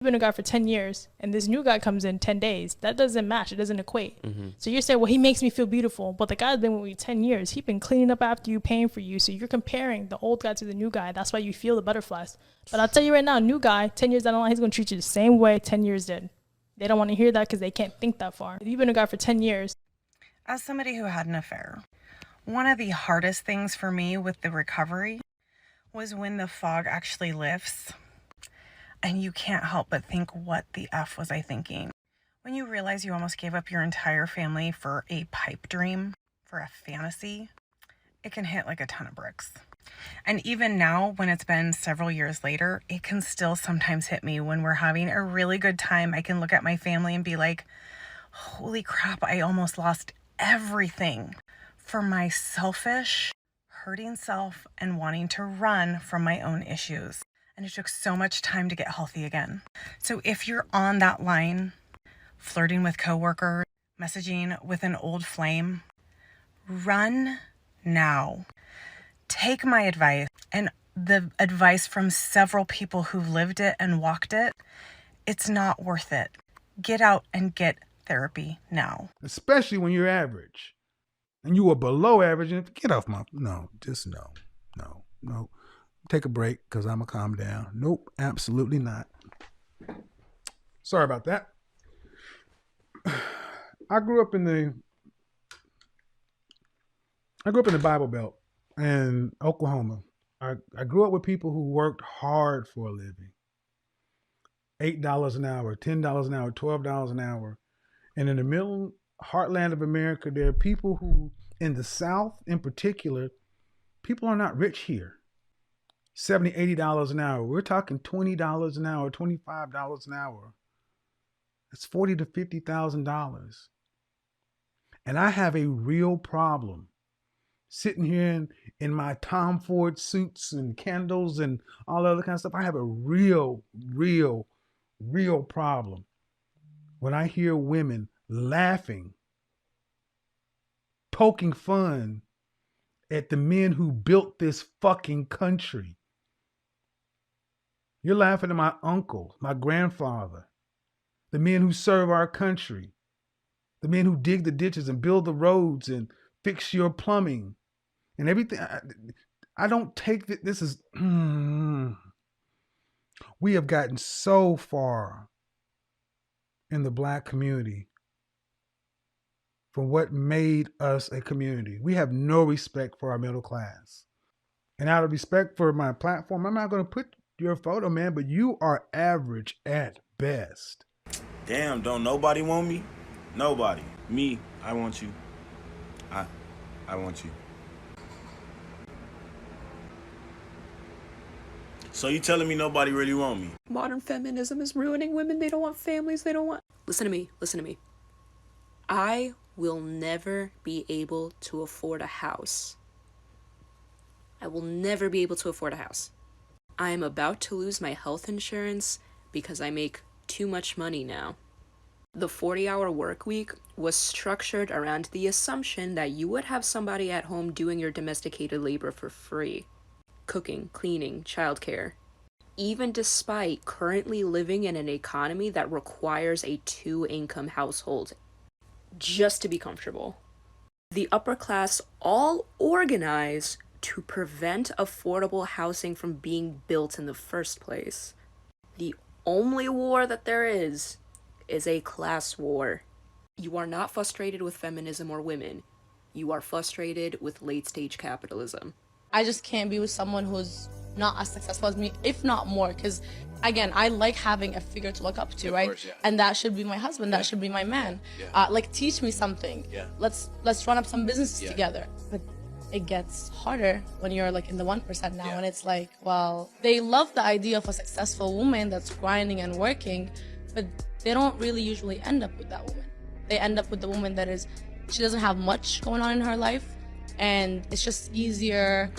been a guy for 10 years and this new guy comes in 10 days. That doesn't match. It doesn't equate. So you're saying, well, he makes me feel beautiful. But the guy's been with you 10 years. He's been cleaning up after you, paying for you. So you're comparing the old guy to the new guy. That's why you feel the butterflies. But I'll tell you right now, new guy, 10 years down the line, he's going to treat you the same way 10 years did. They don't want to hear that because they can't think that far. If you've been a guy for 10 years. As somebody who had an affair, one of the hardest things for me with the recovery was when the fog actually lifts and you can't help but think, what the F was I thinking? When you realize you almost gave up your entire family for a pipe dream, for a fantasy, it can hit like a ton of bricks. And even now, when it's been several years later, it can still sometimes hit me when we're having a really good time. I can look at my family and be like, holy crap, I almost lost everything for my selfish, hurting self and wanting to run from my own issues. And it took so much time to get healthy again. So if you're on that line, flirting with coworkers, messaging with an old flame, run now. Take my advice and the advice from several people who've lived it and walked it. It's not worth it. Get out and get therapy now. Especially when you're average and you are below average. And get off my, no. Take a break because I'm going to calm down. Nope, absolutely not. Sorry about that. I grew up in the Bible Belt in Oklahoma. I grew up with people who worked hard for a living. $8 an hour, $10 an hour, $12 an hour. And in the middle heartland of America, there are people who, in the South in particular, people are not rich here. $70, $80 an hour. We're talking $20 an hour, $25 an hour. That's $40,000 to $50,000. And I have a real problem sitting here in my Tom Ford suits and candles and all that other kind of stuff. I have a real problem when I hear women laughing, poking fun at the men who built this fucking country. You're laughing at my uncle, my grandfather, the men who serve our country, the men who dig the ditches and build the roads and fix your plumbing and everything. I don't take that. This is, we have gotten so far in the Black community from what made us a community. We have no respect for our middle class. And out of respect for my platform, I'm not going to put your photo, man, but you are average at best. Damn, don't nobody want me? Nobody. Me, I want you. I want you. So you telling me nobody really want me? Modern feminism is ruining women. They don't want families. They don't want... Listen to me. I will never be able to afford a house. I will never be able to afford a house. I am about to lose my health insurance because I make too much money now. The 40-hour work week was structured around the assumption that you would have somebody at home doing your domesticated labor for free. Cooking, cleaning, childcare. Even despite currently living in an economy that requires a 2-income household just to be comfortable. The upper class all organize to prevent affordable housing from being built in the first place. The only war that there is a class war. You are not frustrated with feminism or women. You are frustrated with late-stage capitalism. I just can't be with someone who's not as successful as me, if not more, because again, I like having a figure to look up to, right? Course, yeah. And that should be my husband, that should be my man. Yeah. Like, teach me something. Yeah. Let's run up some businesses together. But it gets harder when you're like in the 1% now, and it's like, well, they love the idea of a successful woman that's grinding and working, but they don't really usually end up with that woman. They end up with the woman that she doesn't have much going on in her life, and it's just easier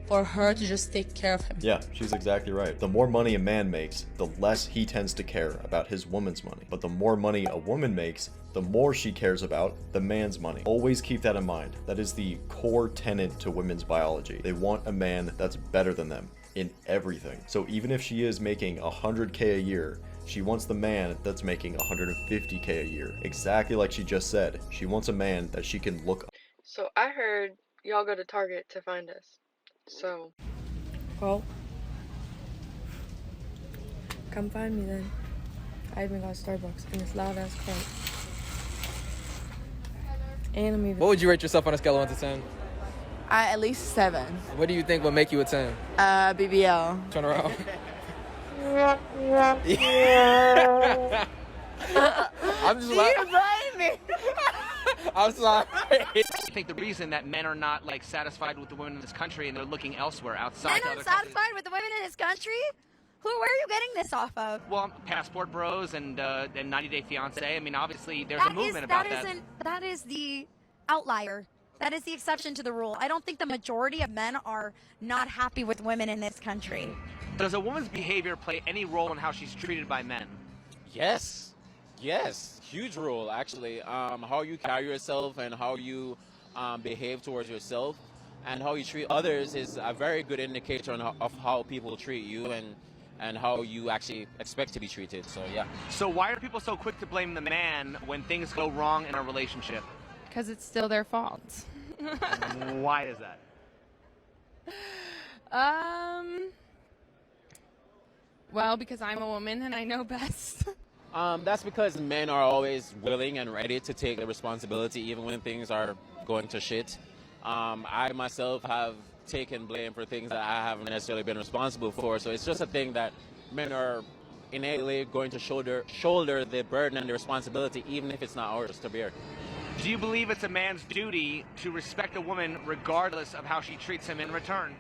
for her to just take care of him. Yeah, she's exactly right. The more money a man makes, the less he tends to care about his woman's money. But the more money a woman makes, the more she cares about the man's money. Always keep that in mind. That is the core tenet to women's biology. They want a man that's better than them in everything. So even if she is making $100K a year She wants the man that's making 150K a year. Exactly like she just said. She wants a man that she can look up. So I heard y'all go to Target to find us. So. Well, come find me then. I even got Starbucks in this loud ass car. And I'm even. What would you rate yourself on a scale of 1 to 10? At least 7. What do you think would make you a 10? BBL. Turn around. I'm just like. You blame me. I'm sorry. I think the reason that men are not like satisfied with the women in this country and they're looking elsewhere outside. Men aren't satisfied with the women in this country? Where are you getting this off of? Well, Passport Bros and 90 Day Fiance. I mean, obviously there's a movement about that. That is the outlier. That is the exception to the rule. I don't think the majority of men are not happy with women in this country. Does a woman's behavior play any role in how she's treated by men? Yes. Yes, huge role actually. How you carry yourself and how you behave towards yourself and how you treat others is a very good indicator of how people treat you and how you actually expect to be treated. So yeah. So why are people so quick to blame the man when things go wrong in a relationship? Because it's still their fault. Why is that? Well, because I'm a woman and I know best. That's because men are always willing and ready to take the responsibility even when things are going to shit. I myself have taken blame for things that I haven't necessarily been responsible for, so it's just a thing that men are innately going to shoulder the burden and the responsibility even if it's not ours to bear. Do you believe it's a man's duty to respect a woman regardless of how she treats him in return?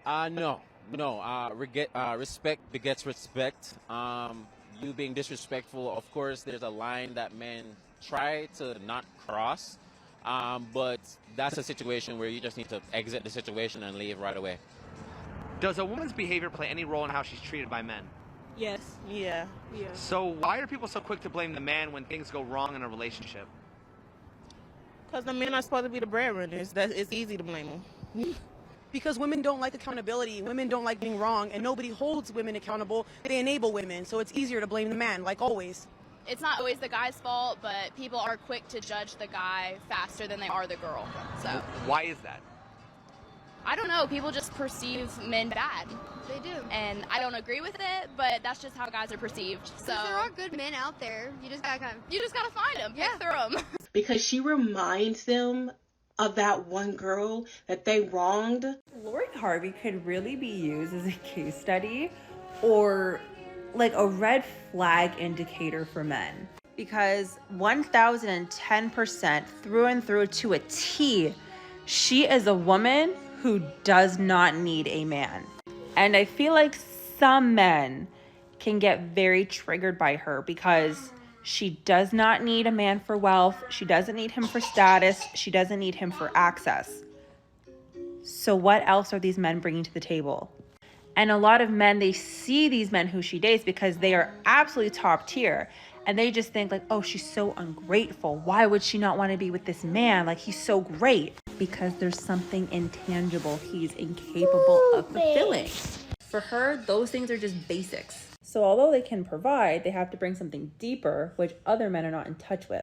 No. Respect begets respect. You being disrespectful, of course, there's a line that men try to not cross, but that's a situation where you just need to exit the situation and leave right away. Does a woman's behavior play any role in how she's treated by men? Yes. Yeah. So why are people so quick to blame the man when things go wrong in a relationship? Because the men are supposed to be the breadwinners. It's easy to blame them. Because women don't like accountability. Women don't like being wrong, and nobody holds women accountable. They enable women, so it's easier to blame the man, like always. It's not always the guy's fault, but people are quick to judge the guy faster than they are the girl. So why is that? I don't know. People just perceive men bad. They do. And I don't agree with it, but that's just how guys are perceived. So there are good men out there. You just gotta find them. Yeah. Pick through them. Because she reminds them of that one girl that they wronged. Lori Harvey could really be used as a case study or like a red flag indicator for men. Because 1010% through and through to a T, she is a woman who does not need a man. And I feel like some men can get very triggered by her because she does not need a man for wealth. She doesn't need him for status. She doesn't need him for access. So what else are these men bringing to the table? And a lot of men, they see these men who she dates because they are absolutely top tier. And they just think like, oh, she's so ungrateful. Why would she not want to be with this man? Like, he's so great. Because there's something intangible he's incapable of fulfilling. For her, those things are just basics. So although they can provide, they have to bring something deeper, which other men are not in touch with.